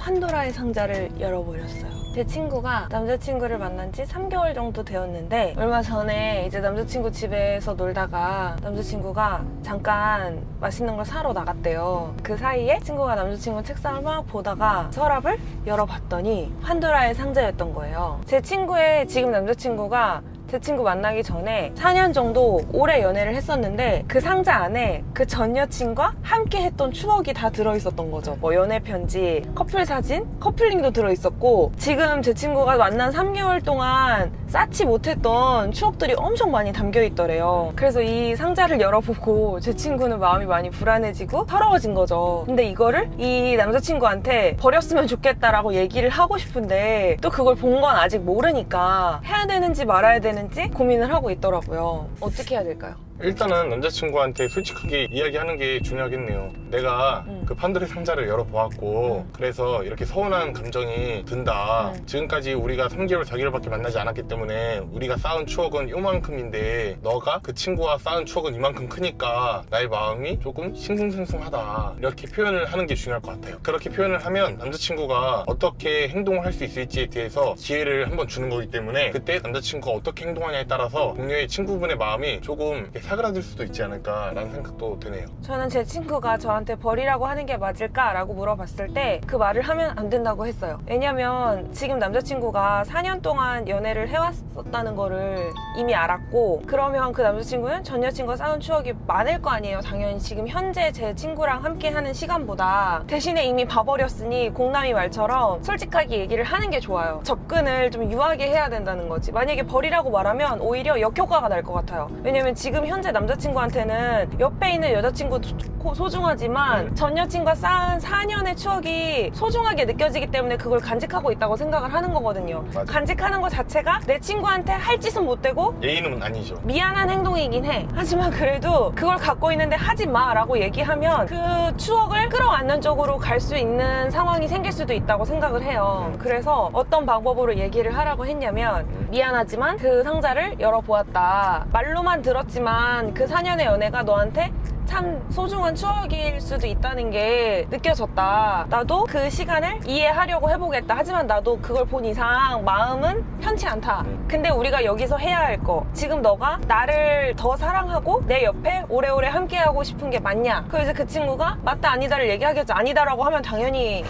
판도라의 상자를 열어버렸어요. 제 친구가 남자친구를 만난 지 3개월 정도 되었는데 얼마 전에 이제 남자친구 집에서 놀다가 남자친구가 잠깐 맛있는 걸 사러 나갔대요. 그 사이에 친구가 남자친구 책상을 막 보다가 서랍을 열어봤더니 판도라의 상자였던 거예요. 제 친구의 지금 남자친구가 제 친구 만나기 전에 4년 정도 오래 연애를 했었는데 그 상자 안에 그 전 여친과 함께 했던 추억이 다 들어있었던 거죠. 뭐 연애 편지, 커플 사진, 커플링도 들어있었고 지금 제 친구가 만난 3개월 동안 쌓지 못했던 추억들이 엄청 많이 담겨있더래요. 그래서 이 상자를 열어보고 제 친구는 마음이 많이 불안해지고 서러워진 거죠. 근데 이거를 이 남자친구한테 버렸으면 좋겠다라고 얘기를 하고 싶은데 또 그걸 본 건 아직 모르니까 해야 되는지 말아야 되는지 고민을 하고 있더라고요. 어떻게 해야 될까요? 일단은 남자친구한테 솔직하게 이야기하는 게 중요하겠네요. 내가 그 판도라의 상자를 열어보았고 그래서 이렇게 서운한 감정이 든다. 지금까지 우리가 3개월, 4개월밖에 만나지 않았기 때문에 우리가 쌓은 추억은 요만큼인데 너가 그 친구와 쌓은 추억은 이만큼 크니까 나의 마음이 조금 싱숭생숭하다. 이렇게 표현을 하는 게 중요할 것 같아요. 그렇게 표현을 하면 남자친구가 어떻게 행동을 할 수 있을지에 대해서 기회를 한번 주는 거기 때문에 그때 남자친구가 어떻게 행동하냐에 따라서 동료의 친구분의 마음이 조금 사그라들 수도 있지 않을까라는 생각도 드네요. 저는 제 친구가 저한테 버리라고 하는 게 맞을까라고 물어봤을 때 그 말을 하면 안 된다고 했어요. 왜냐면 지금 남자친구가 4년 동안 연애를 해왔었다는 거를 이미 알았고 그러면 그 남자친구는 전 여친과 쌓은 추억이 많을 거 아니에요. 당연히 지금 현재 제 친구랑 함께 하는 시간보다 대신에 이미 봐버렸으니 공남이 말처럼 솔직하게 얘기를 하는 게 좋아요. 접근을 좀 유하게 해야 된다는 거지. 만약에 버리라고 말하면 오히려 역효과가 날 것 같아요. 왜냐면 지금 현재 남자친구한테는 옆에 있는 여자친구도 좋고 소중하지만 전 여친과 쌓은 4년의 추억이 소중하게 느껴지기 때문에 그걸 간직하고 있다고 생각을 하는 거거든요. 맞아. 간직하는 것 자체가 내 친구한테 할 짓은 못 되고 예의는 아니죠. 미안한 행동이긴 해. 하지만 그래도 그걸 갖고 있는데 하지 마 라고 얘기하면 그 추억을 끌어안는 쪽으로 갈 수 있는 상황이 생길 수도 있다고 생각을 해요. 그래서 어떤 방법으로 얘기를 하라고 했냐면 미안하지만 그 상자를 열어보았다. 말로만 들었지만 그 4년의 연애가 너한테 참 소중한 추억일 수도 있다는 게 느껴졌다. 나도 그 시간을 이해하려고 해보겠다. 하지만 나도 그걸 본 이상 마음은 편치 않다. 근데 우리가 여기서 해야 할 거, 지금 너가 나를 더 사랑하고 내 옆에 오래오래 함께하고 싶은 게 맞냐? 그래서 그 친구가 맞다 아니다를 얘기하겠죠. 아니다라고 하면 당연히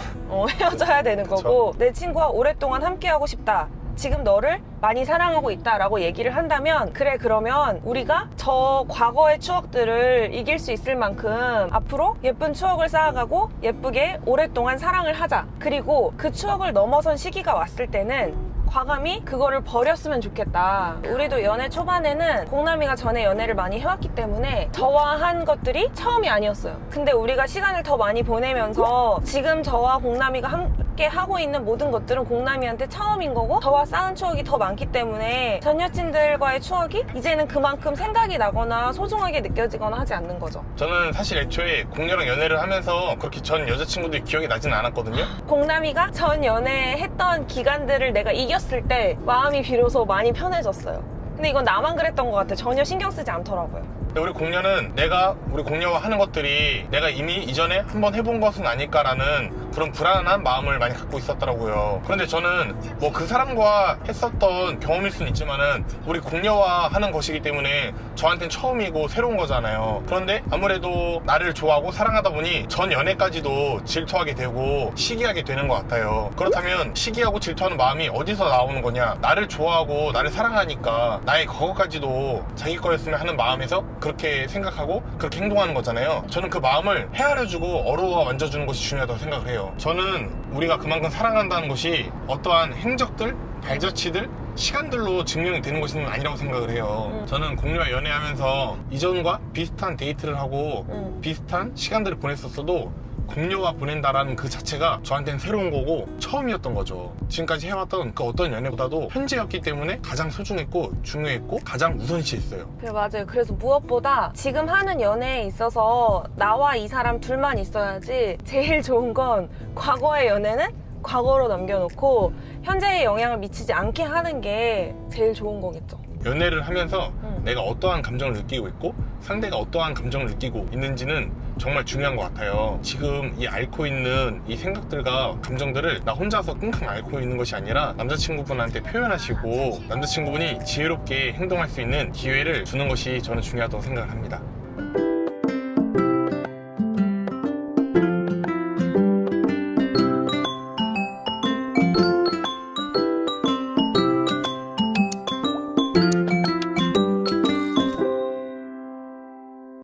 헤어져야 되는 거고 내 친구와 오랫동안 함께하고 싶다. 지금 너를 많이 사랑하고 있다라고 얘기를 한다면 그래 그러면 우리가 저 과거의 추억들을 이길 수 있을 만큼 앞으로 예쁜 추억을 쌓아가고 예쁘게 오랫동안 사랑을 하자. 그리고 그 추억을 넘어선 시기가 왔을 때는 과감히 그거를 버렸으면 좋겠다. 우리도 연애 초반에는 공남이가 전에 연애를 많이 해왔기 때문에 저와 한 것들이 처음이 아니었어요. 근데 우리가 시간을 더 많이 보내면서 지금 저와 공남이가 함께 하고 있는 모든 것들은 공남이한테 처음인 거고 저와 쌓은 추억이 더 많기 때문에 전 여친들과의 추억이 이제는 그만큼 생각이 나거나 소중하게 느껴지거나 하지 않는 거죠. 저는 사실 애초에 공녀랑 연애를 하면서 그렇게 전 여자친구들이 기억이 나지는 않았거든요. 공남이가 전 연애했던 기간들을 내가 이겼을 때 마음이 비로소 많이 편해졌어요. 근데 이건 나만 그랬던 것 같아. 전혀 신경 쓰지 않더라고요. 근데 우리 공녀는 우리 공녀와 하는 것들이 내가 이미 이전에 한번 해본 것은 아닐까라는 그런 불안한 마음을 많이 갖고 있었더라고요. 그런데 저는 뭐 그 사람과 했었던 경험일 수는 있지만은 우리 공녀와 하는 것이기 때문에 저한테는 처음이고 새로운 거잖아요. 그런데 아무래도 나를 좋아하고 사랑하다 보니 전 연애까지도 질투하게 되고 시기하게 되는 것 같아요. 그렇다면 시기하고 질투하는 마음이 어디서 나오는 거냐? 나를 좋아하고 나를 사랑하니까 나의 그것까지도 자기 거였으면 하는 마음에서 그렇게 생각하고 그렇게 행동하는 거잖아요. 저는 그 마음을 헤아려주고 어루와 만져주는 것이 중요하다고 생각을 해요. 저는 우리가 그만큼 사랑한다는 것이 어떠한 행적들, 발자취들, 시간들로 증명이 되는 것은 아니라고 생각을 해요. 저는 공녀와 연애하면서 이전과 비슷한 데이트를 하고 비슷한 시간들을 보냈었어도 공녀와 보낸다라는 그 자체가 저한테는 새로운 거고 처음이었던 거죠. 지금까지 해왔던 그 어떤 연애보다도 현재였기 때문에 가장 소중했고 중요했고 가장 우선시했어요. 그래 맞아요. 그래서 무엇보다 지금 하는 연애에 있어서 나와 이 사람 둘만 있어야지 제일 좋은 건 과거의 연애는 과거로 남겨놓고 현재에 영향을 미치지 않게 하는 게 제일 좋은 거겠죠. 연애를 하면서 내가 어떠한 감정을 느끼고 있고 상대가 어떠한 감정을 느끼고 있는지는 정말 중요한 것 같아요. 지금 이 앓고 있는 이 생각들과 감정들을 나 혼자서 끙끙 앓고 있는 것이 아니라 남자친구분한테 표현하시고 남자친구분이 지혜롭게 행동할 수 있는 기회를 주는 것이 저는 중요하다고 생각을 합니다.